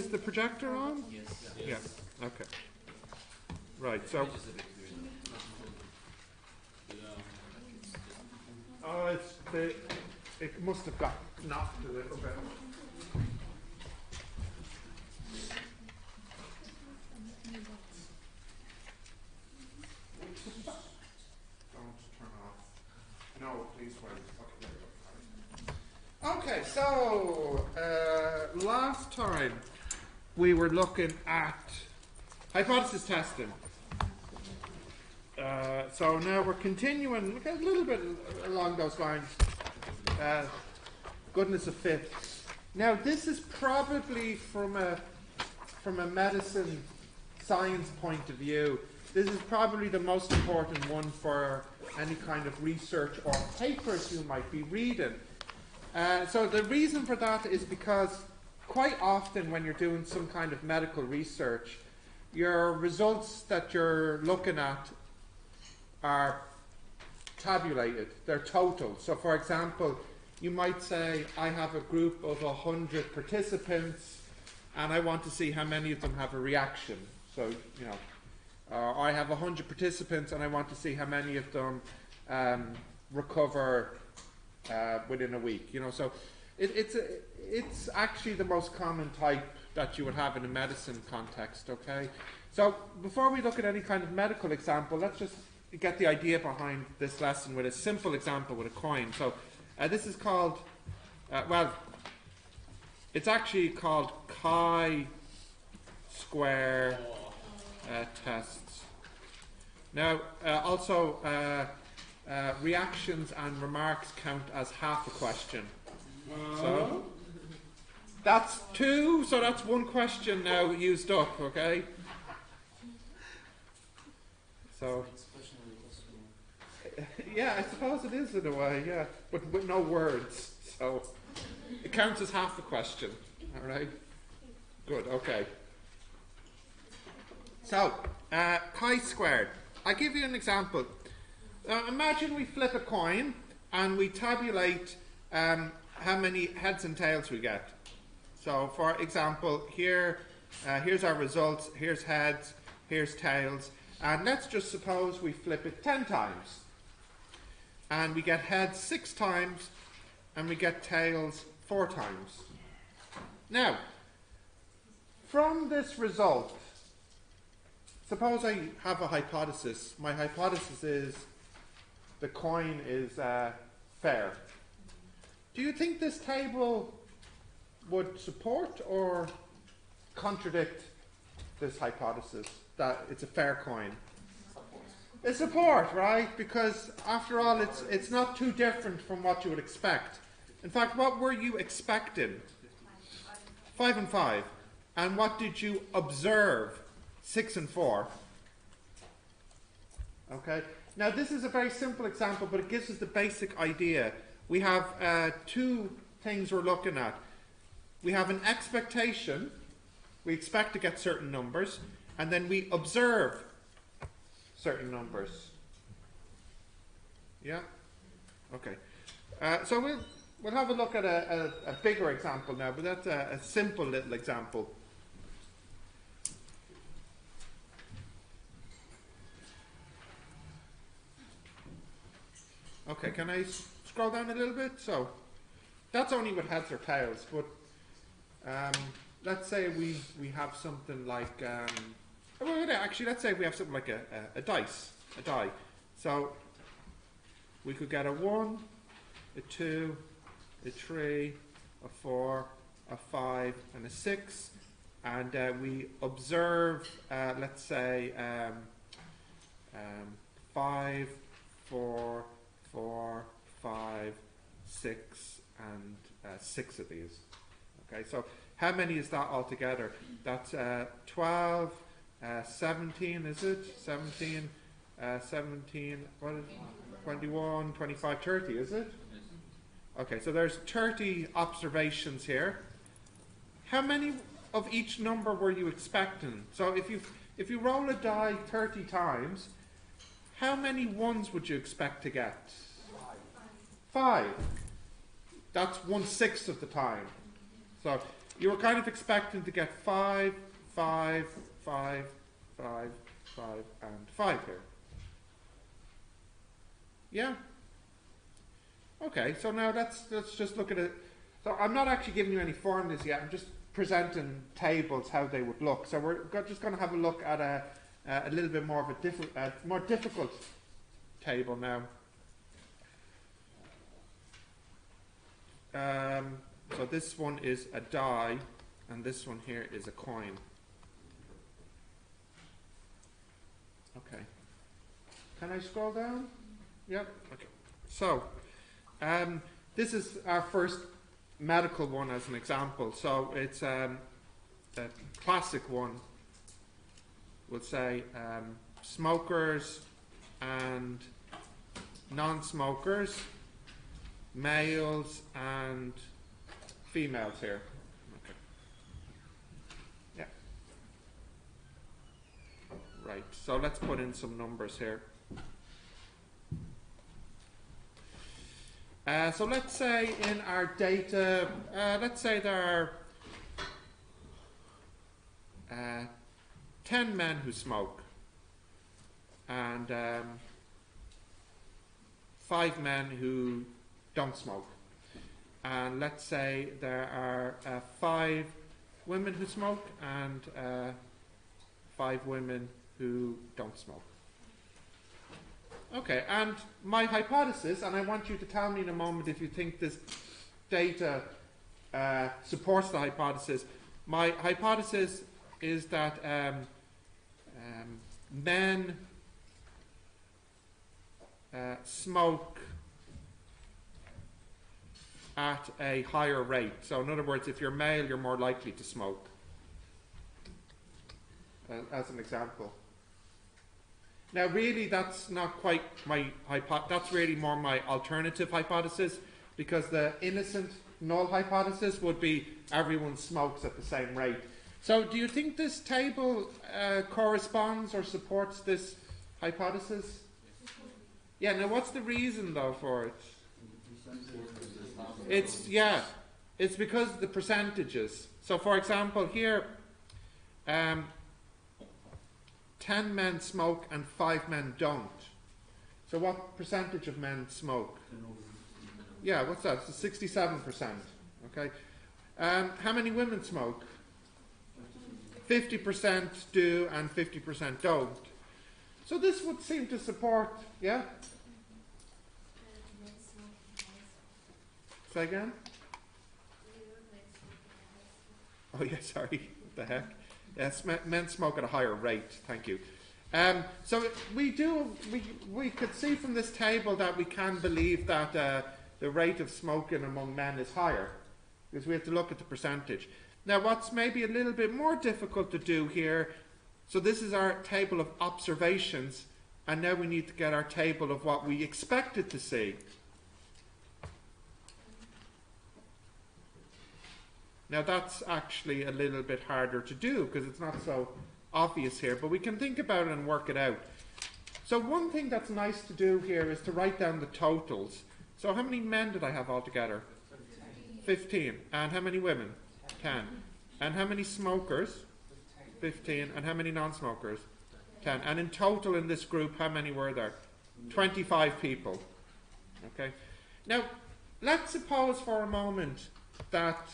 is the projector on? Yes. Yeah. Okay. Right. So. Oh, it must have got knocked a little bit. Don't turn off. No, please wait. Okay, so last time we were looking at hypothesis testing. So now we're continuing a little bit along those lines. Goodness of fifths. Now this is probably from a medicine science point of view. This is probably the most important one for any kind of research or papers you might be reading. So the reason for that is because quite often when you're doing some kind of medical research, your results that you're looking at are tabulated, they're total. So for example, you might say, I have a group of 100 participants and I want to see how many of them have a reaction. So, you know, I have 100 participants and I want to see how many of them recover within a week. You know, so it's actually the most common type that you would have in a medicine context, okay? So before we look at any kind of medical example, let's just get the idea behind this lesson with a simple example with a coin. So this is called, well, it's actually called chi-square tests. Now, also, reactions and remarks count as half a question. So that's two, so that's one question now used up, okay? So, yeah, I suppose it is in a way, yeah, but with no words, so it counts as half a question, alright? Good, okay. So, chi-squared. I'll give you an example. Imagine we flip a coin and we tabulate how many heads and tails we get. So, for example, here's our results. Here's heads, here's tails. And let's just suppose we flip it 10 times. And we get heads 6 times, and we get tails 4 times. Now, from this result, suppose I have a hypothesis. My hypothesis is the coin is fair. Do you think this table would support or contradict this hypothesis that it's a fair coin? It's support, right? Because after all, it's not too different from what you would expect. In fact, what were you expecting? 5 and 5. And what did you observe? 6 and 4. Okay. Now this is a very simple example, but it gives us the basic idea. We have two things we're looking at. We have an expectation. We expect to get certain numbers, and then we observe certain numbers. Yeah? Okay. So we'll have a look at a bigger example now, but that's a simple little example. Okay, can I scroll down a little bit? So that's only with heads or tails, but let's say we have something like well, actually, let's say we have something like a die. So we could get a 1, a 2, a 3, a 4, a 5, and a 6, and we observe, let's say, 5, 4, 4, 5, 6, and 6 of these. Okay, so how many is that altogether? That's 12, 17, is it? 17, 17, what is it? 21, 25, 30, is it? Okay, so there's 30 observations here. How many of each number were you expecting? So if you roll a die 30 times, how many ones would you expect to get? 5. That's 1/6 of the time. So you were kind of expecting to get 5, 5, 5, 5, 5, and 5 here. Yeah? Okay, so now let's just look at it. So I'm not actually giving you any formulas yet, I'm just presenting tables, how they would look. So we're just going to have a look at a little bit more of a more difficult table now. So this one is a die, and this one here is a coin. Okay. Can I scroll down? Yep. Okay. So, this is our first medical one as an example. So it's a classic one. We'll say smokers and non-smokers, males and females here. Okay. Yeah. Right. So let's put in some numbers here. So let's say in our data, let's say there are 10 men who smoke and 5 men who don't smoke. And let's say there are 5 women who smoke and 5 women who don't smoke. Okay, and my hypothesis, and I want you to tell me in a moment if you think this data supports the hypothesis. My hypothesis is that men smoke at a higher rate. So in other words, if you're male, you're more likely to smoke. As an example. Now, really, that's not quite my that's really more my alternative hypothesis, because the innocent null hypothesis would be everyone smokes at the same rate. So, do you think this table corresponds or supports this hypothesis? Yeah. Now, what's the reason though for it? It's because of the percentages. So, for example, here. 10 men smoke and 5 men don't. So what percentage of men smoke? Yeah, what's that? It's 67%. Okay. How many women smoke? 50% do and 50% don't. So this would seem to support, yeah? Say again? Oh yeah, sorry. What the heck? Yes, men smoke at a higher rate. Thank you. So we could see from this table that we can believe that the rate of smoking among men is higher, because we have to look at the percentage. Now, what's maybe a little bit more difficult to do here, so this is our table of observations, and now we need to get our table of what we expected to see. Now that's actually a little bit harder to do because it's not so obvious here, but we can think about it and work it out. So one thing that's nice to do here is to write down the totals. So how many men did I have altogether? 15. And how many women? 10. And how many smokers? 15. And how many non-smokers? 10. And in total in this group, how many were there? 25 people. Okay. Now, let's suppose for a moment that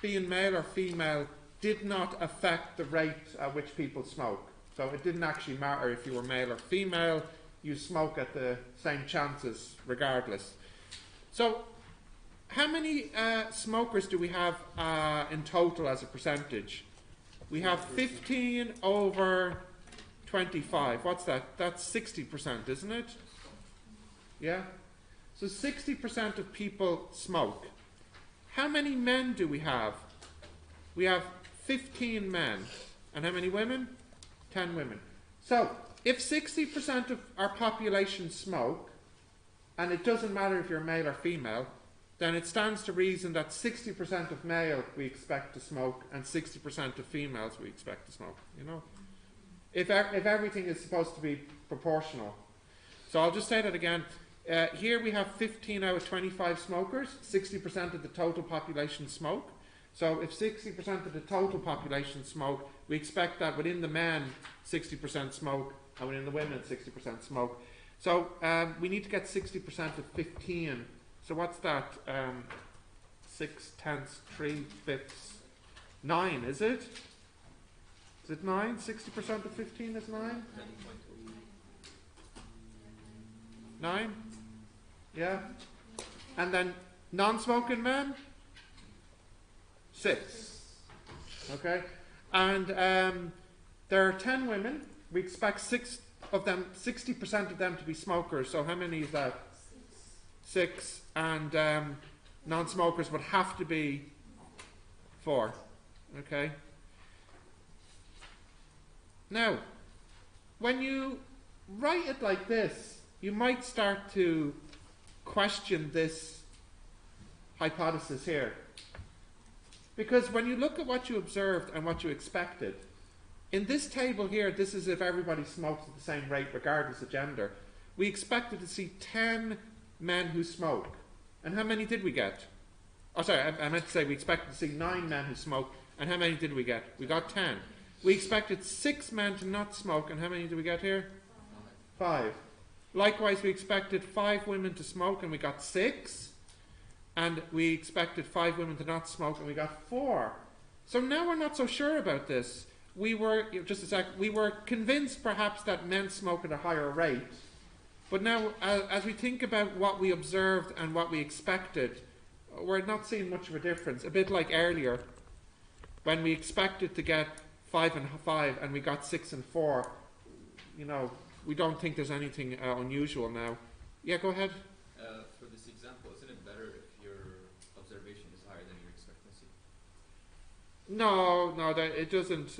being male or female did not affect the rate at which people smoke. So it didn't actually matter if you were male or female, you smoke at the same chances regardless. So how many smokers do we have in total as a percentage? We have 15 over 25. What's that? That's 60%, isn't it? Yeah? So 60% of people smoke. How many men do we have? We have 15 men. And how many women? 10 women. So, if 60% of our population smoke, and it doesn't matter if you're male or female, then it stands to reason that 60% of male we expect to smoke, and 60% of females we expect to smoke. You know? If everything is supposed to be proportional. So I'll just say that again. Here we have 15 out of 25 smokers, 60% of the total population smoke. So if 60% of the total population smoke, we expect that within the men 60% smoke and within the women 60% smoke. So we need to get 60% of 15. So what's that? 6 tenths, 3 fifths, 9, is it? Is it 9? 60% of 15 is 9? 9? Yeah. And then non-smoking men? 6. Okay. And there are 10 women. We expect 6 of them, 60% of them to be smokers. So how many is that? 6. And non-smokers would have to be 4. Okay. Now, when you write it like this, you might start to question this hypothesis here. Because when you look at what you observed and what you expected, in this table here, this is if everybody smokes at the same rate regardless of gender. We expected to see 10 men who smoke. And how many did we get? Oh, sorry, I meant to say we expected to see 9 men who smoke. And how many did we get? We got 10. We expected 6 men to not smoke. And how many did we get here? 5. Likewise, we expected 5 women to smoke and we got 6. And we expected 5 women to not smoke and we got 4. So now we're not so sure about this. We were, just a sec, we were convinced perhaps that men smoke at a higher rate. But now, as we think about what we observed and what we expected, we're not seeing much of a difference. A bit like earlier, when we expected to get 5 and 5 and we got 6 and 4, you know, we don't think there's anything unusual now. Yeah, go ahead. For this example, isn't it better if your observation is higher than your expectancy? No, it doesn't.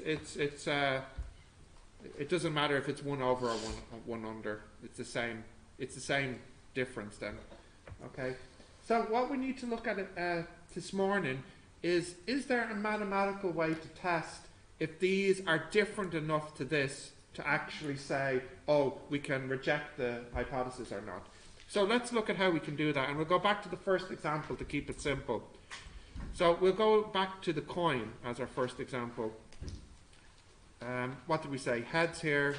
It doesn't matter if it's 1 over or 1 under. It's the same. It's the same difference then. Okay. So what we need to look at this morning is there a mathematical way to test if these are different enough to this to actually say, oh, we can reject the hypothesis or not. So let's look at how we can do that, and we'll go back to the first example to keep it simple. So we'll go back to the coin as our first example. What did we say? Heads here,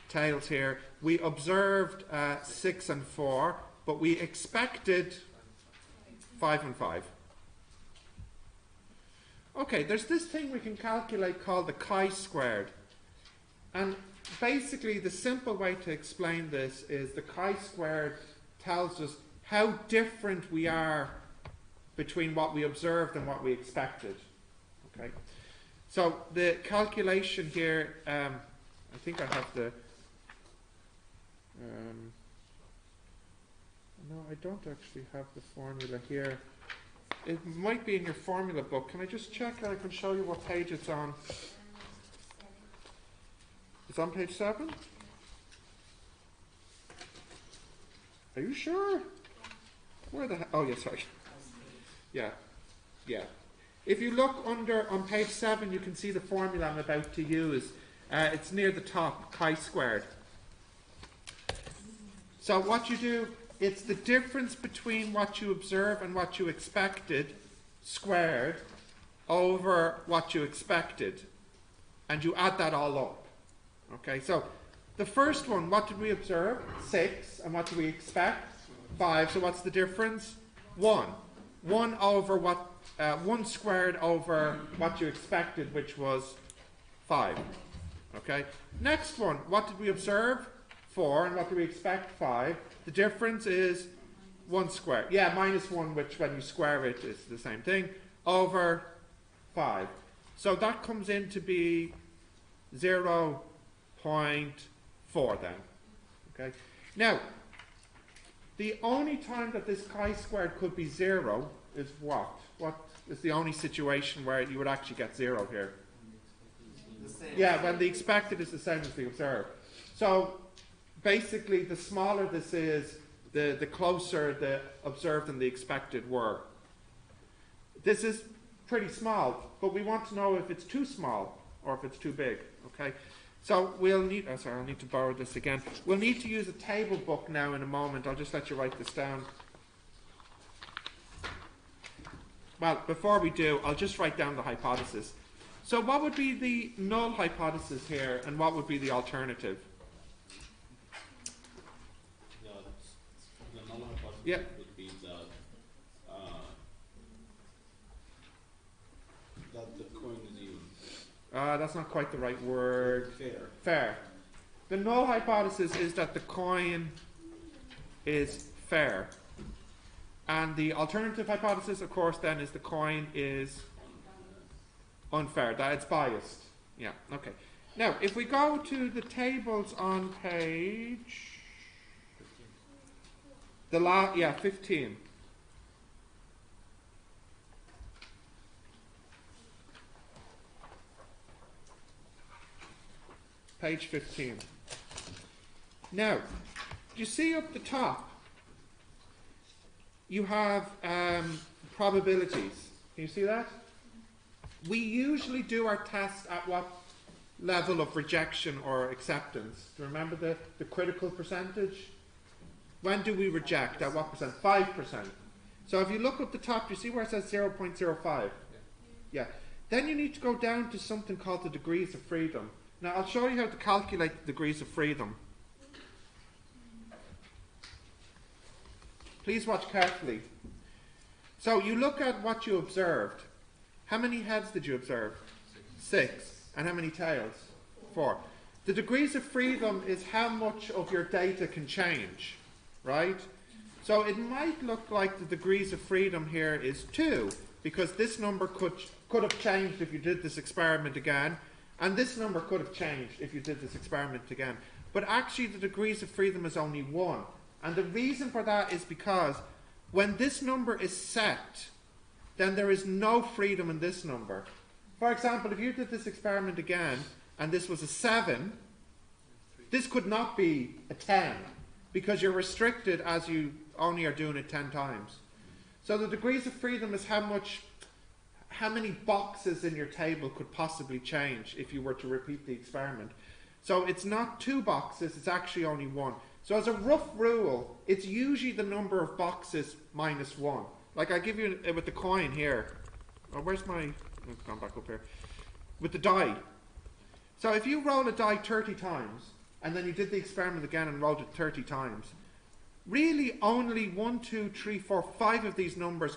tails here. We observed 6 and 4, but we expected 5 and 5. Okay, there's this thing we can calculate called the chi-squared. And basically the simple way to explain this is the chi-squared tells us how different we are between what we observed and what we expected. Okay, so the calculation here, I think I have the, no, I don't actually have the formula here. It might be in your formula book. Can I just check that I can show you what page it's on? It's on page 7? Are you sure? Where the hell? Oh, yeah, sorry. Yeah. If you look under on page 7, you can see the formula I'm about to use. It's near the top, chi-squared. So what you do, it's the difference between what you observe and what you expected squared over what you expected. And you add that all up. Okay, so the first one, what did we observe? 6. And what do we expect? 5. So what's the difference? 1. 1 over what? 1 squared over what you expected, which was 5. Okay. Next one, what did we observe? 4. And what do we expect? 5. The difference is 1 squared. Yeah, minus 1, which when you square it is the same thing, over 5. So that comes in to be 0.4 then. Okay. Now, the only time that this chi-squared could be 0 is what? What is the only situation where you would actually get 0 here? Yeah, when the expected is the same as the observed. So basically, the smaller this is, the closer the observed and the expected were. This is pretty small, but we want to know if it's too small or if it's too big. Okay. So we'll need, oh sorry, I'll need to borrow this again. We'll need to use a table book now in a moment. I'll just let you write this down. well, before we do, I'll just write down the hypothesis. So what would be the null hypothesis here, and what would be the alternative? The null hypothesis Yeah. would be that the coin is even. That's not quite the right word. Fair. Fair. The null hypothesis is that the coin is fair. And the alternative hypothesis, of course, then is the coin is unfair, that it's biased. Yeah, okay. Now, if we go to the tables on page 15. Page 15. Now, you see up the top, you have probabilities. Can you see that? We usually do our test at what level of rejection or acceptance? Do you remember the critical percentage? When do we reject? At what percent? 5%. So if you look up the top, you see where it says 0.05? Yeah. Then you need to go down to something called the degrees of freedom. Now I'll show you how to calculate the degrees of freedom. Please watch carefully. So you look at what you observed. How many heads did you observe? 6. And how many tails? 4. The degrees of freedom is how much of your data can change, right? So it might look like the degrees of freedom here is 2, because this number could have changed if you did this experiment again, and this number could have changed if you did this experiment again. But actually the degrees of freedom is only 1. And the reason for that is because when this number is set, then there is no freedom in this number. For example, if you did this experiment again, and this was a 7, this could not be a 10, because you're restricted as you only are doing it 10 times. So the degrees of freedom is how many boxes in your table could possibly change if you were to repeat the experiment. So it's not 2 boxes, it's actually only 1. So as a rough rule, it's usually the number of boxes minus 1. Like I give you with the coin here. Oh, where's my... It's gone back up here. With the die. So if you roll a die 30 times, and then you did the experiment again and rolled it 30 times, really only 1, 2, 3, 4, 5 of these numbers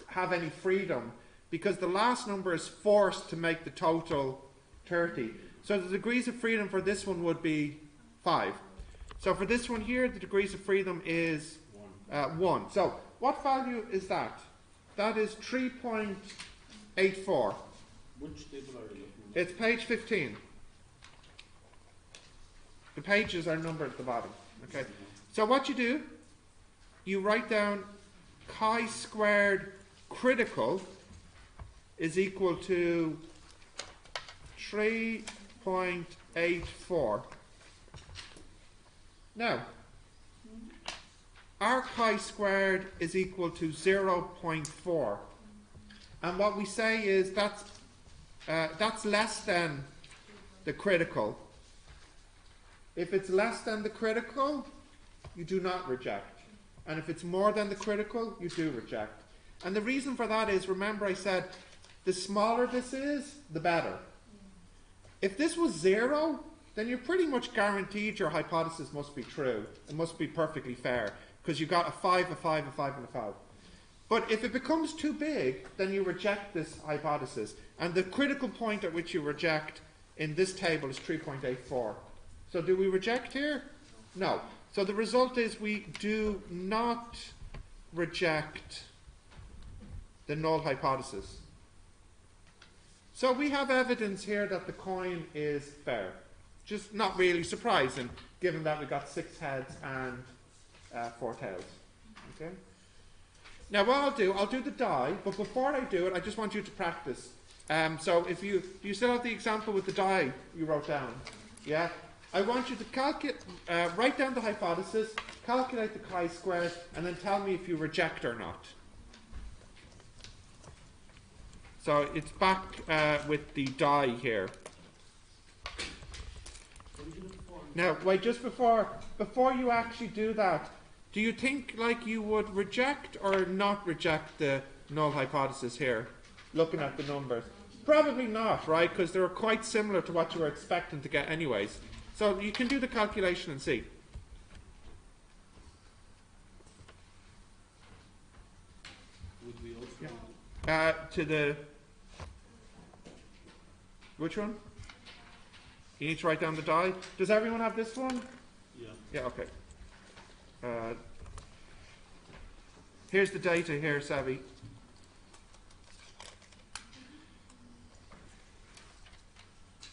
have any freedom, because the last number is forced to make the total 30. So the degrees of freedom for this one would be 5. So for this one here, the degrees of freedom is 1. So what value is that? That is 3.84. Which table are you looking at? It's page 15. The pages are numbered at the bottom. Okay. So what you do, you write down chi-squared critical is equal to 3.84. Now, our chi-squared is equal to 0.4. And what we say is that's less than the critical. If it's less than the critical, you do not reject. And if it's more than the critical, you do reject. And the reason for that is, remember I said, the smaller this is, the better. If this was 0, then you're pretty much guaranteed your hypothesis must be true. It must be perfectly fair, because you got a 5, a 5, a 5, and a 5. But if it becomes too big, then you reject this hypothesis. And the critical point at which you reject in this table is 3.84. So do we reject here? No. So the result is we do not reject the null hypothesis. So we have evidence here that the coin is fair. Just not really surprising, given that we got 6 heads and 4 tails. Okay. Now what I'll do the die, but before I do it, I just want you to practice. So if do you still have the example with the die you wrote down? Yeah? I want you to write down the hypothesis, calculate the chi-squared, and then tell me if you reject or not. So it's back with the die here. Now, wait, just before you actually do that, do you think like you would reject or not reject the null hypothesis here, looking at the numbers? Probably not, right? Because they're quite similar to what you were expecting to get anyways. So you can do the calculation and see. Would we also To the... Which one? You need to write down the die. Does everyone have this one? Yeah. Yeah, okay. Here's the data here, Savvy.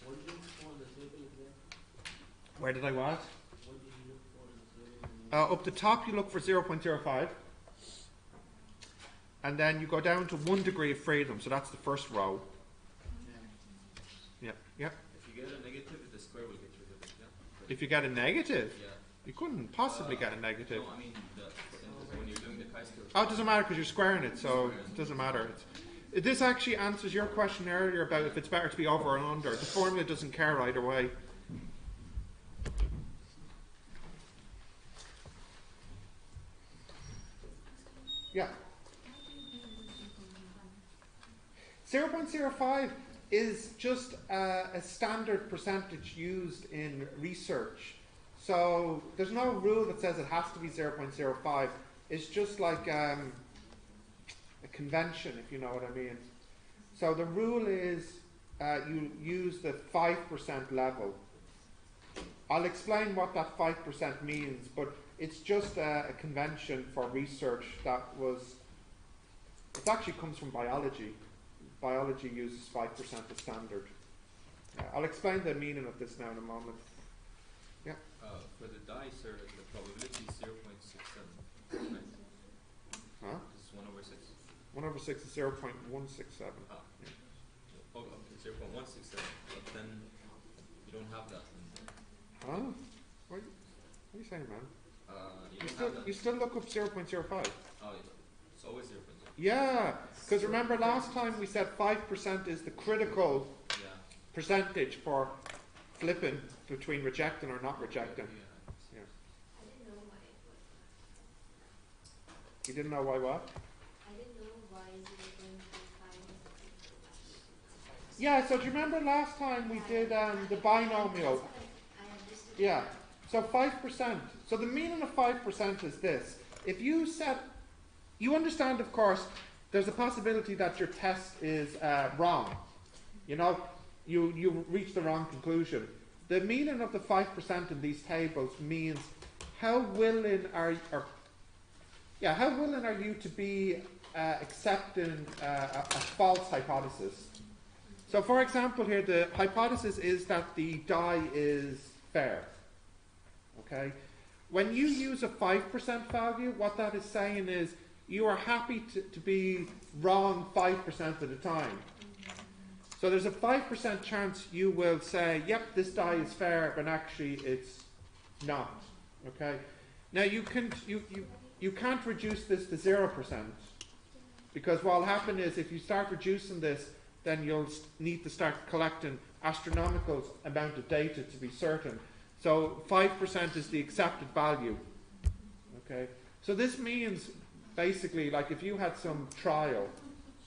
What did you look for in the table again? Where did I what? What did you look for in the table? Up the top you look for 0.05. And then you go down to 1 degree of freedom, so that's the first row. Yeah, yeah. If you get a negative, the square will get rid of it. Yeah. If you get a negative, Yeah. you couldn't possibly get a negative. No, I mean when you're doing the chi-square. Oh, it doesn't matter because you're squaring it, so it doesn't matter. This actually answers your question earlier about if it's better to be over or under. The formula doesn't care either way. Yeah. 0.05 is just a standard percentage used in research. So there's no rule that says it has to be 0.05. It's just like a convention, if you know what I mean. So the rule is you use the 5% level. I'll explain what that 5% means, but it's just a convention for research that was, it actually comes from biology. Biology uses 5% as standard. I'll explain the meaning of this now in a moment. Yeah. For the die, sir, the probability is 0.67. Right? Huh? This is 1 over 6. 1 over 6 is 0.167. Ah. Yeah. Oh, okay, 0.167. But then you don't have that. Huh? What are you saying, man? You don't have that. You still look up 0.05. Oh, yeah. It's always 0.0. Yeah, because remember last time we said 5% is the critical Yeah. percentage for flipping between rejecting or not rejecting. Yeah. I didn't know why it was. You didn't know why what? I didn't know why 0.25 was. Yeah, so do you remember last time we did the binomial? I understood. Yeah, so 5%. So the meaning of 5% is this. If you said, you understand, of course, there's a possibility that your test is wrong. You know, you reach the wrong conclusion. The meaning of the 5% in these tables means how willing are you to be accepting a false hypothesis. So for example here, the hypothesis is that the die is fair. Okay? When you use a 5% value, what that is saying is you are happy to be wrong 5% of the time. So there's a 5% chance you will say, yep, this die is fair, but actually it's not. Okay? Now you can't reduce this to 0%, because what will happen is if you start reducing this, then you'll need to start collecting astronomical amount of data to be certain. So 5% is the accepted value. Okay? So this means basically, like if you had some trial,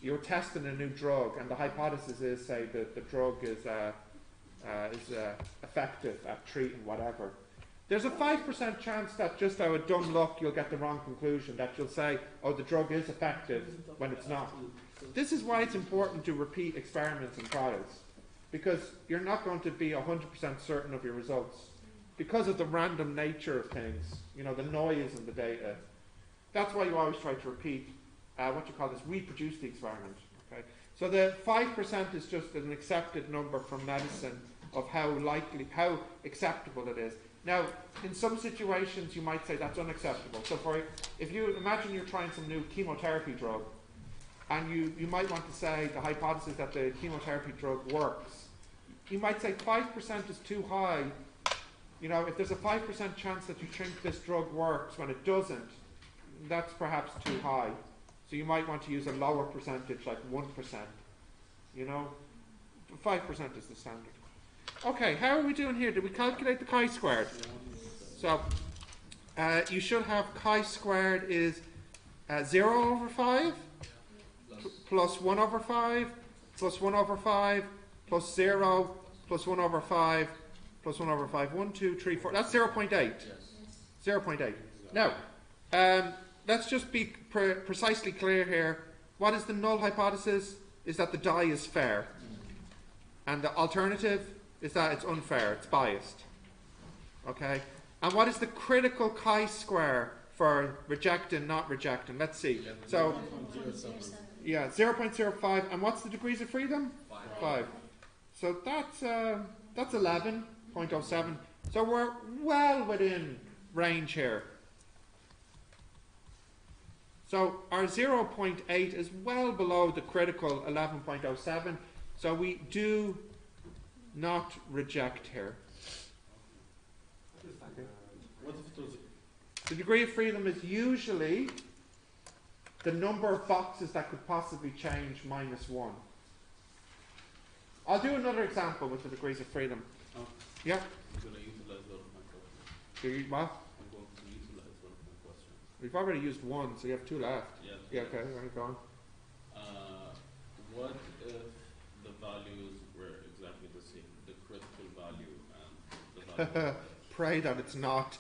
you're testing a new drug, and the hypothesis is, say, that the drug is effective at treating whatever. There's a 5% chance that just out of dumb luck you'll get the wrong conclusion, that you'll say, oh, the drug is effective when it's not. This is why it's important to repeat experiments and trials, because you're not going to be 100% certain of your results because of the random nature of things, you know, the noise in the data. That's why you always try to repeat reproduce the experiment. Okay? So the 5% is just an accepted number from medicine of how acceptable it is. Now, in some situations you might say that's unacceptable. So if you imagine you're trying some new chemotherapy drug, and you might want to say the hypothesis that the chemotherapy drug works, you might say 5% is too high. You know, if there's a 5% chance that you think this drug works when it doesn't, that's perhaps too high. So you might want to use a lower percentage, like 1%. You know, 5% is the standard. Okay, how are we doing here? Did we calculate the chi-squared? So you should have chi-squared is 0 over 5. plus 1 over 5, plus 1 over 5, plus 0, plus 1 over 5, plus 1 over 5. 1, 2, 3, 4. That's 0.8. Yes. 0.8. Now, let's just be precisely clear here. What is the null hypothesis? Is that the die is fair. And the alternative is that it's unfair, it's biased. Okay? And what is the critical chi-square for rejecting, not rejecting? Let's see. So, yeah, 0.05. And what's the degrees of freedom? 5. So that's 11.07. So we're well within range here. So our 0.8 is well below the critical 11.07. So we do not reject here. What if it was The degree of freedom is usually the number of boxes that could possibly change minus 1. I'll do another example with the degrees of freedom. Oh. Yeah? I'm going to utilize one of my questions? Do you, what? I'm going to utilize one of my questions. We've already used 1, so you have 2 left. Yeah. Yeah, okay, right, go on. What if the values were exactly the same? The critical value and the value? Pray that it's not.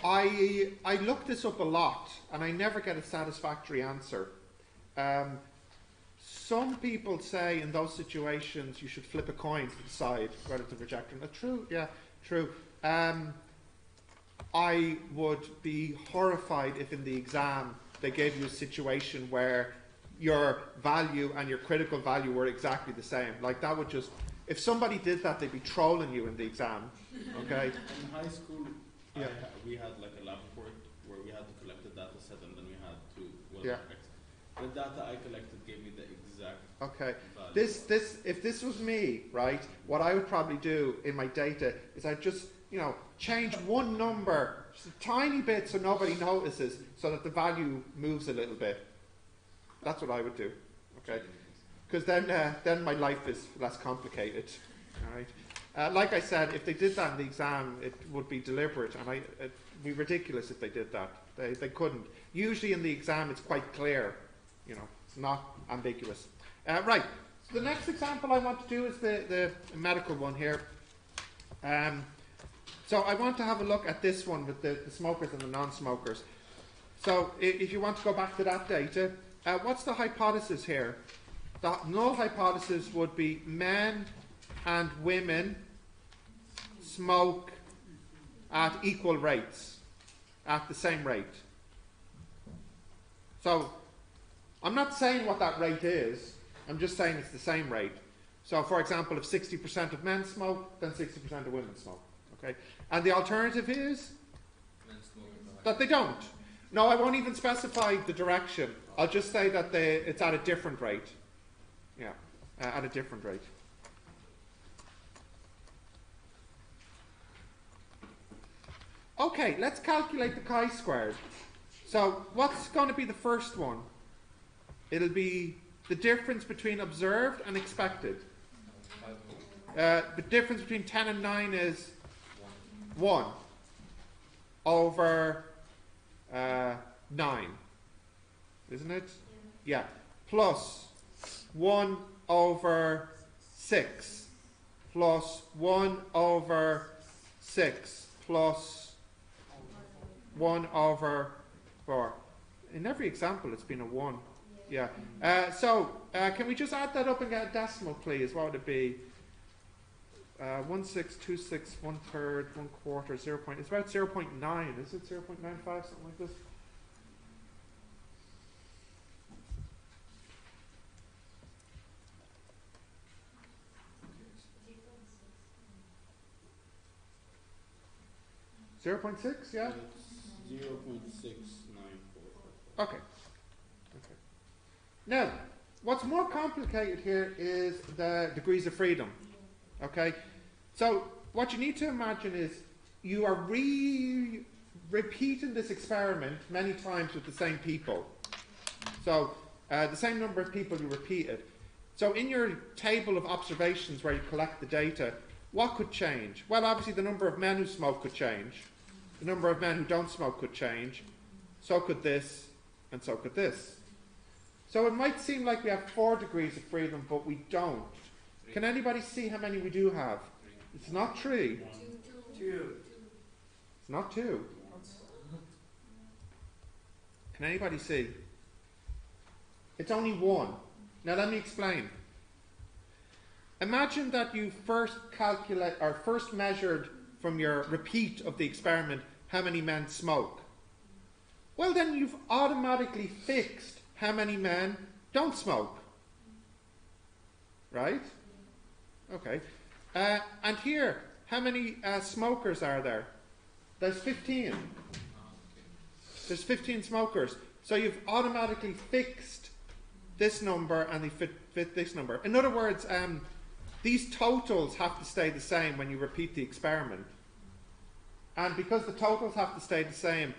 I look this up a lot and I never get a satisfactory answer. Some people say in those situations you should flip a coin to decide whether to reject or not. True, yeah, true. I would be horrified if in the exam they gave you a situation where your value and your critical value were exactly the same. Like that would just, if somebody did that, they'd be trolling you in the exam. Okay? In high school, Yeah. we had like a lab report where we had to collect a data set and then we had to, Yeah. the data I collected gave me the exact Okay. value. If this was me, right, what I would probably do in my data is I'd just, change one number just a tiny bit so nobody notices so that the value moves a little bit. That's what I would do. Okay? Because then my life is less complicated. All right? Like I said, if they did that in the exam, it would be deliberate, and it'd be ridiculous if they did that. They couldn't. Usually in the exam, it's quite clear. It's not ambiguous. Right. So the next example I want to do is the medical one here. So I want to have a look at this one with the smokers and the non-smokers. So if you want to go back to that data, what's the hypothesis here? The null hypothesis would be men and women smoke at equal rates, at the same rate. So I'm not saying what that rate is, I'm just saying it's the same rate. So for example, if 60% of men smoke, then 60% of women smoke. Okay? And the alternative is Men smoking the that they don't. No, I won't even specify the direction. I'll just say that it's at a different rate. Yeah, at a different rate. Okay, let's calculate the chi-squared. So what's going to be the first one? It'll be the difference between observed and expected. The difference between 10 and 9 is 1 over 9, isn't it? Yeah. Plus 1 over 6 plus 1 over 6 plus 1 over 4. In every example it's been a 1. Yeah. So can we just add that up and get a decimal, please? What would it be? 1626, 1/3, 1/4, 0. It's about 0.9. Is it 0.95, something like this? Okay. 0.6, yeah? It's 0.6945. Okay. Now, what's more complicated here is the degrees of freedom. Okay? So, what you need to imagine is you are repeating this experiment many times with the same people. So, the same number of people you repeat it. So, in your table of observations where you collect the data, what could change? Well, obviously the number of men who smoke could change. The number of men who don't smoke could change. So could this, and so could this. So it might seem like we have 4 degrees of freedom, but we don't. Can anybody see how many we do have? It's not 3. It's not 2. Can anybody see? It's only 1. Now let me explain. Imagine that you first measured from your repeat of the experiment how many men smoke. Well, then you've automatically fixed how many men don't smoke. Right? Okay. And here, how many smokers are there? There's 15. There's 15 smokers. So you've automatically fixed this number and they fit this number. In other words, these totals have to stay the same when you repeat the experiment. And because the totals have to stay the same,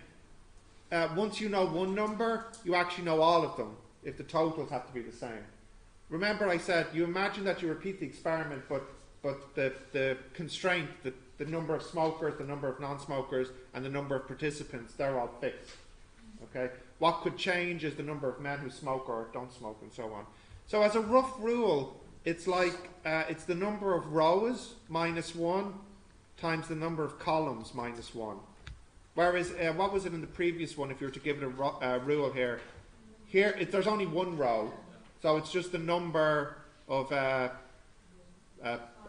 once you know one number, you actually know all of them, if the totals have to be the same. Remember I said, you imagine that you repeat the experiment, but the constraint, the number of smokers, the number of non-smokers, and the number of participants, they're all fixed. Okay? What could change is the number of men who smoke or don't smoke, and so on. So as a rough rule, it's like, it's the number of rows minus 1 times the number of columns minus 1. Whereas, what was it in the previous one, if you were to give it a rule here? Here, there's only 1 row, so it's just the number of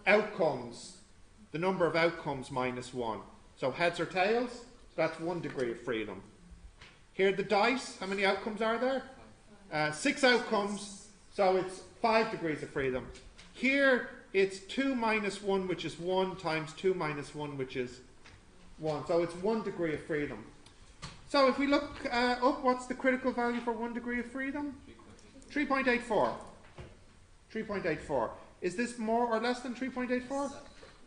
outcomes, the number of outcomes minus 1. So heads or tails, that's 1 degree of freedom. Here the dice, how many outcomes are there? 6 outcomes, so it's 5 degrees of freedom. Here it's 2 minus 1, which is 1, times 2 minus 1, which is 1. So it's 1 degree of freedom. So if we look up, what's the critical value for 1 degree of freedom? 3.84. 3.84. Is this more or less than 3.84?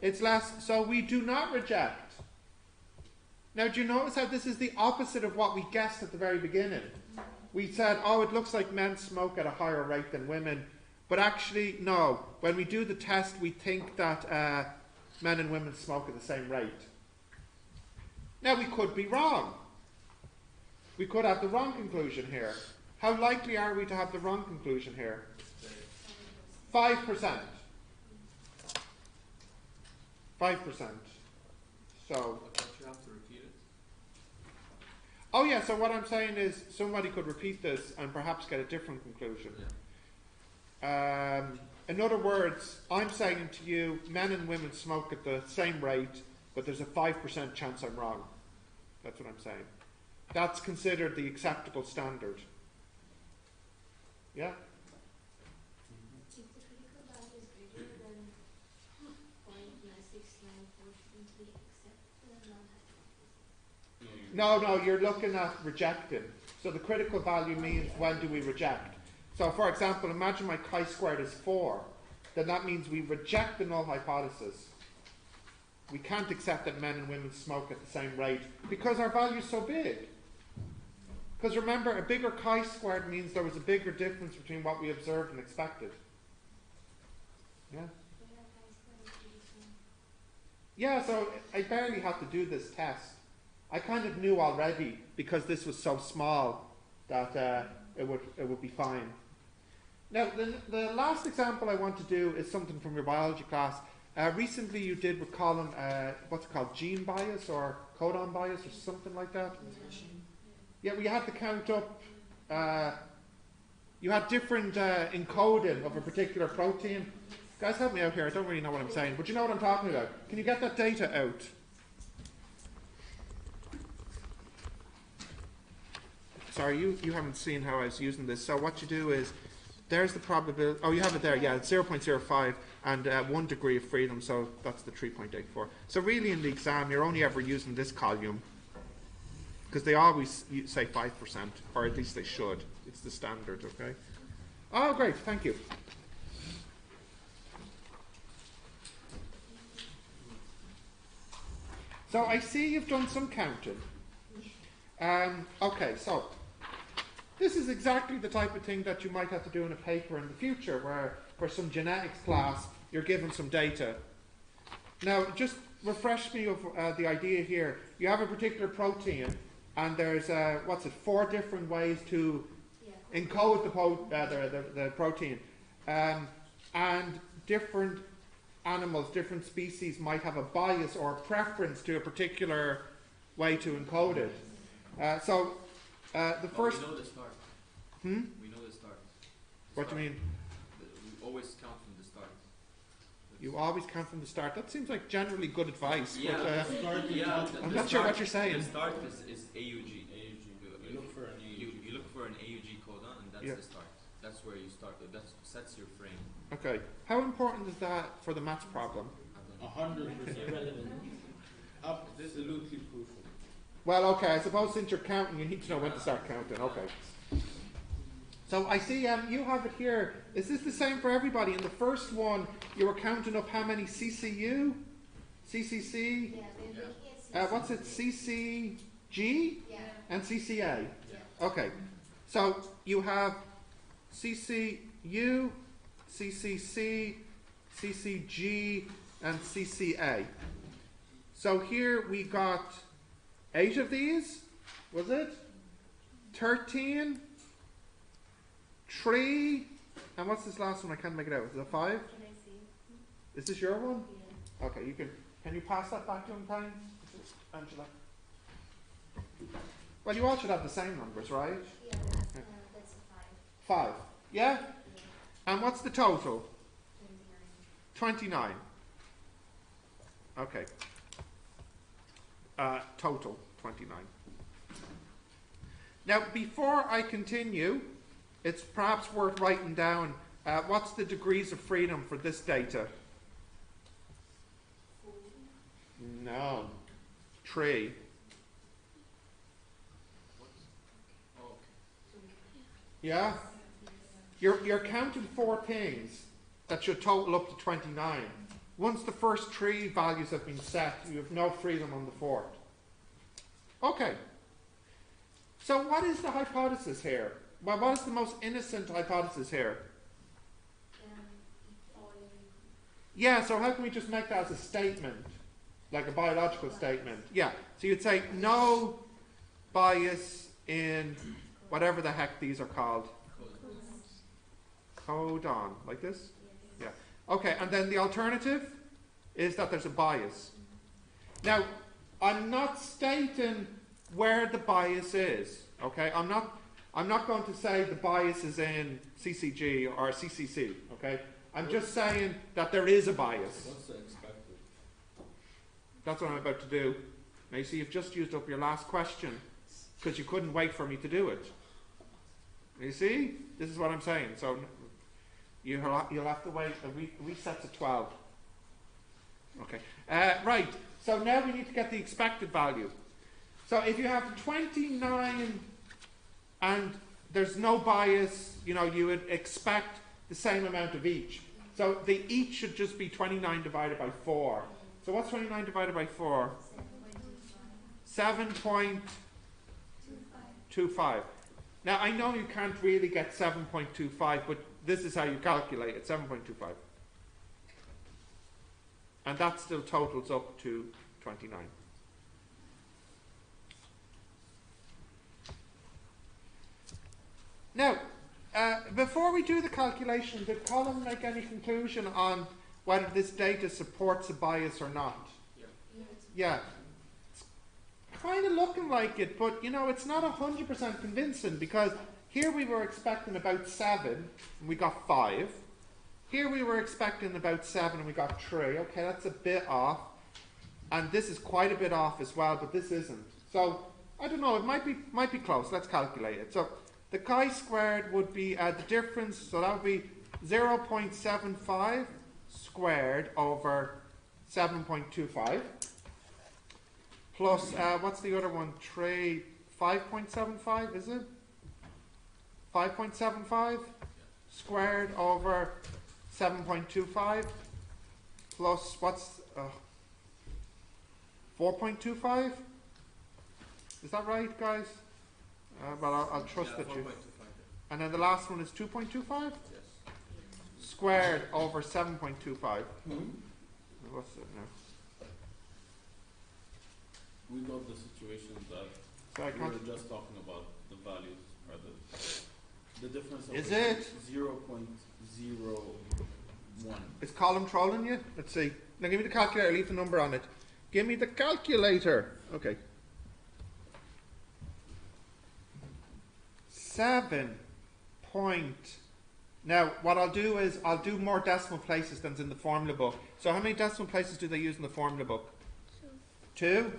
It's less. So we do not reject. Now, do you notice how this is the opposite of what we guessed at the very beginning? We said, oh, it looks like men smoke at a higher rate than women. But actually, no. When we do the test, we think that men and women smoke at the same rate. Now, we could be wrong. We could have the wrong conclusion here. How likely are we to have the wrong conclusion here? 5%. 5%. So... you have to repeat it. Oh yeah, so what I'm saying is somebody could repeat this and perhaps get a different conclusion. Yeah. In other words, I'm saying to you, men and women smoke at the same rate, but there's a 5% chance I'm wrong. That's what I'm saying. That's considered the acceptable standard. Yeah? If the critical value is greater than 0.9694, shouldn't we accept the non-hypothesis? No, you're looking at rejecting. So the critical value means when do we reject. So for example, imagine my chi-squared is 4. Then that means we reject the null hypothesis. We can't accept that men and women smoke at the same rate because our value is so big. Because remember, a bigger chi-squared means there was a bigger difference between what we observed and expected. Yeah? Yeah, so I barely had to do this test. I kind of knew already, because this was so small, that it would be fine. Now, the last example I want to do is something from your biology class. Recently you did with Colin, what's it called, gene bias or codon bias or something like that? Yeah, we had to count up, you had different encoding of a particular protein. Guys, help me out here, I don't really know what I'm saying, but you know what I'm talking about. Can you get that data out? Sorry, you haven't seen how I was using this. So what you do is, there's the probability, oh you have it there, yeah, it's 0.05 and 1 degree of freedom, so that's the 3.84. So really in the exam, you're only ever using this column, because they always say 5%, or at least they should. It's the standard, okay? Oh, great, thank you. So I see you've done some counting. Okay, so this is exactly the type of thing that you might have to do in a paper in the future, where for some genetics class, you're given some data. Now, just refresh me of the idea here. You have a particular protein, and there's, 4 different ways to encode the protein. And different animals, different species might have a bias or a preference to a particular way to encode it. The But first... we know the start. Hmm? We know the start. What do you mean? We always count from the start. You always count from the start. That seems like generally good advice. Yeah, But, I'm not sure what you're saying. The start is AUG. You look for an AUG. You look for an AUG codon, and that's Yeah. the start. That's where you start. That sets your frame. Okay. How important is that for the maths problem? I don't know. 100% irrelevant. Absolutely crucial. Well, okay. I suppose since you're counting, you need to know when to start counting. Okay. So I see you have it here. Is this the same for everybody? In the first one, you were counting up how many CCU, CCC, Yeah, we're making it what's it, CCG, Yeah. and CCA. Yeah. Okay. So you have CCU, CCC, CCG, and CCA. So here we got 8 of these, was it? 13, 3, and what's this last one? I can't make it out. Is it 5? Can I see? Is this your one? Yeah. Okay, can you pass that back to him, time, Angela? Well, you all should have the same numbers, right? Yeah, that's a 5. 5. Yeah? Yeah. And what's the total? 29. 29. Okay. Total 29. Now, before I continue, it's perhaps worth writing down what's the degrees of freedom for this data? 4. No. 3. Oh, okay. Yeah? You're counting 4 things that should total up to 29. Once the first 3 values have been set, you have no freedom on the 4th. Okay. So what is the hypothesis here? Well, what is the most innocent hypothesis here? Yeah, so how can we just make that as a statement? Like a biological statement? Yeah. So you'd say no bias in whatever the heck these are called. Codon. Like this? Yeah. Okay, and then the alternative is that there's a bias. Now, I'm not stating where the bias is. Okay? I'm not going to say the bias is in CCG or CCC. Okay? I'm just saying that there is a bias. What's the expected? That's what I'm about to do. Now you see, you've just used up your last question because you couldn't wait for me to do it. You see? This is what I'm saying. So you'll have to wait. Reset to 12. Okay. Right. So now we need to get the expected value. So if you have 29 and there's no bias, you know, you would expect the same amount of each. So the each should just be 29 divided by 4. So what's 29 divided by 4? 7.25. Now I know you can't really get 7.25, but this is how you calculate it, 7.25. And that still totals up to 29. Now, before we do the calculation, did Colin make any conclusion on whether this data supports a bias or not? Yeah. It's kind of looking like it, but you know, it's not 100% convincing because here we were expecting about 7 and we got 5. Here we were expecting about 7 and we got 3. Okay, that's a bit off. And this is quite a bit off as well, but this isn't. So, I don't know, it might be close. Let's calculate it. So, the chi-squared would be the difference, so that would be 0.75 squared over 7.25 plus, what's the other one? 5.75, is it? 5.75 squared over 7.25 plus, what's 4.25? Is that right, guys? Well, I'll trust that you. 4.25. And then the last one is 2.25 Yes. squared over 7.25. What's it now? We got the situation that So I we can't. were just talking about the values are the The difference of Is it? 0.01. Is column trolling you? Let's see. Now give me the calculator, leave the number on it. Give me the calculator. Okay. 7 point. Now what I'll do is I'll do more decimal places than's in the formula book. So how many decimal places do they use in the formula book? 2.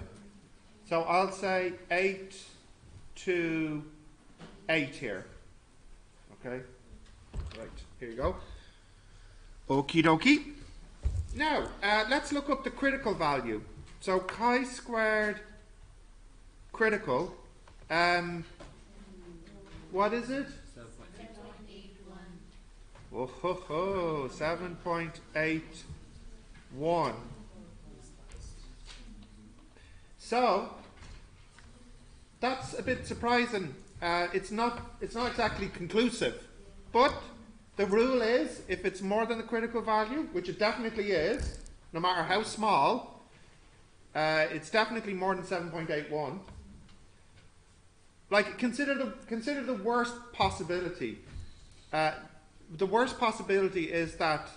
So I'll say 8 to 8 here. Okay. Right. Here you go. Okie dokie. Now, let's look up the critical value. So chi-squared critical, what is it? 7.81. Oh ho ho, 7.81. So, that's a bit surprising. It's not exactly conclusive, but the rule is, if it's more than the critical value, which it definitely is, no matter how small, it's definitely more than 7.81. Like, consider the worst possibility. The worst possibility is that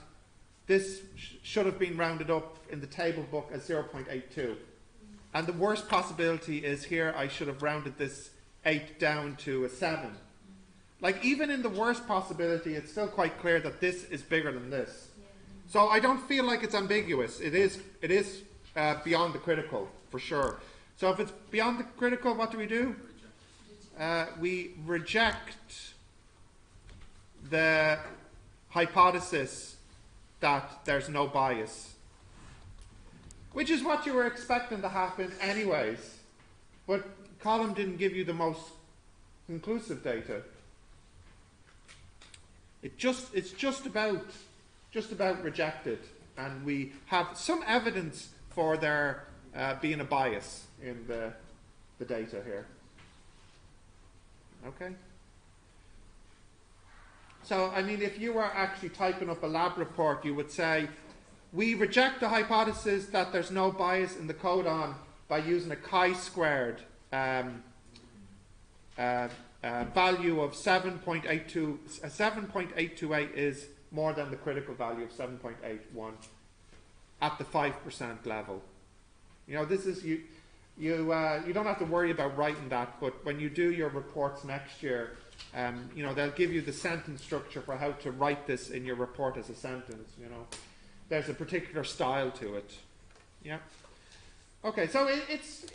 this should have been rounded up in the table book as 0.82. And the worst possibility is here I should have rounded this 8 down to a 7. Like, even in the worst possibility, it's still quite clear that this is bigger than this. So I don't feel like it's ambiguous. It is beyond the critical, for sure. So if it's beyond the critical, what do? We reject the hypothesis that there's no bias. Which is what you were expecting to happen anyways. But Colin didn't give you the most conclusive data. It's just about rejected, and we have some evidence for there being a bias in the data here. Okay. So I mean, if you were actually typing up a lab report, you would say, we reject the hypothesis that there's no bias in the codon by using a chi-squared value of 7.82. 7.828 is more than the critical value of 7.81 at the 5% level. You know, this is you don't have to worry about writing that, but when you do your reports next year, you know, they'll give you the sentence structure for how to write this in your report as a sentence. You know, there's a particular style to it. Yeah. Okay, so it's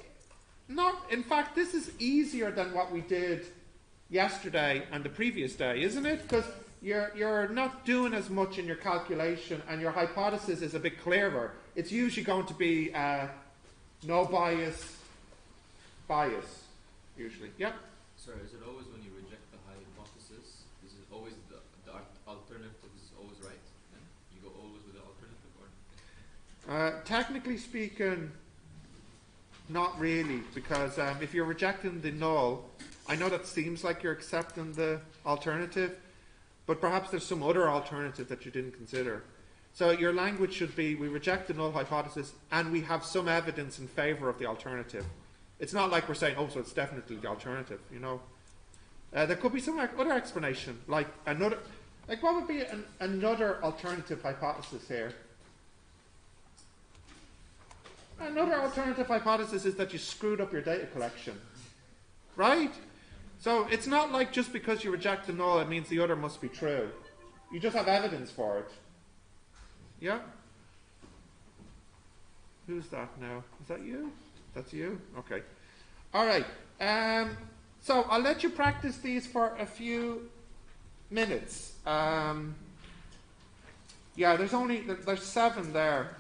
not. In fact, this is easier than what we did yesterday and the previous day, isn't it? Because you're not doing as much in your calculation, and your hypothesis is a bit clearer. It's usually going to be no bias, usually. Yeah. Sorry, is it always when you reject the hypothesis? Is it always the alternative is always right? Then you go always with the alternative, or? Technically speaking, not really, because if you're rejecting the null, I know that seems like you're accepting the alternative, but perhaps there's some other alternative that you didn't consider. So your language should be, we reject the null hypothesis and we have some evidence in favour of the alternative. It's not like we're saying, oh, so it's definitely the alternative, you know. There could be some other explanation, like another, like what would be another alternative hypothesis here? Another alternative hypothesis is that you screwed up your data collection, right? So it's not like just because you reject the null, it means the other must be true. You just have evidence for it. Yeah? Who's that now? Is that you? That's you? Okay. All right. So I'll let you practice these for a few minutes. Yeah, there's 7 there.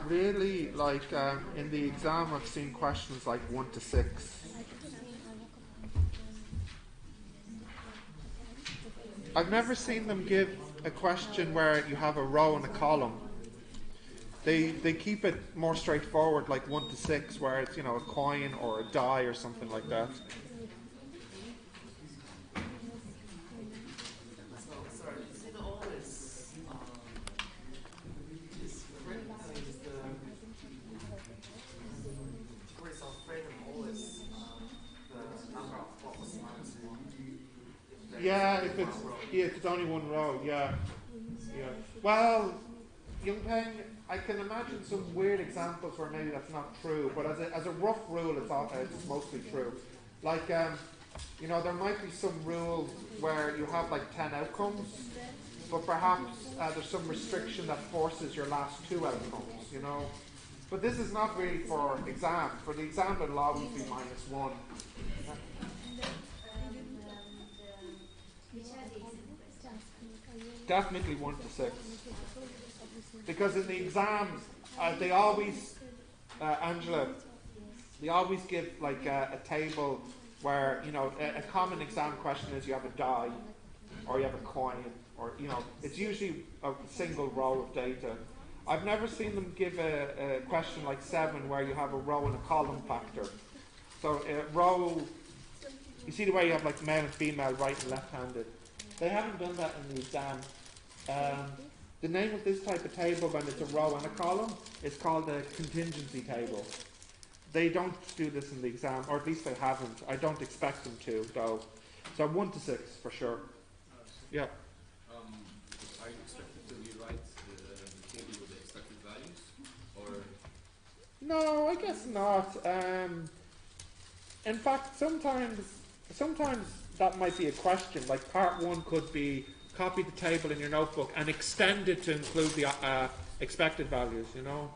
Really, like in the exam, I've seen questions like 1 to 6. I've never seen them give a question where you have a row and a column. They keep it more straightforward, like 1 to 6, where it's, you know, a coin or a die or something like that. So, sorry, is it always, is the degrees of freedom always the number of blocks minus 1? Yeah, if it's only one row, yeah. Well, Young Peng, I can imagine some weird examples where maybe that's not true, but as a rough rule, it's mostly true. Like, you know, there might be some rule where you have like 10 outcomes, but perhaps there's some restriction that forces your last 2 outcomes, you know. But this is not really for exam. For the exam, it'll always be -1. Which are the examples? Definitely 1 to 6. Because in the exams, they always, Angela, they always give like a table where, you know, a common exam question is you have a die, or you have a coin, or, you know, it's usually a single row of data. I've never seen them give a question like 7 where you have a row and a column factor. So a row, you see the way you have like male and female, right and left-handed. They haven't done that in the exam. The name of this type of table, when it's a row and a column, is called a contingency table. They don't do this in the exam, or at least they haven't. I don't expect them to, though. So 1 to 6 for sure. Yeah. Are you expected to rewrite the table with the expected values, or? No, I guess not. In fact, sometimes that might be a question. Like part 1 could be copy the table in your notebook and extend it to include the expected values, you know.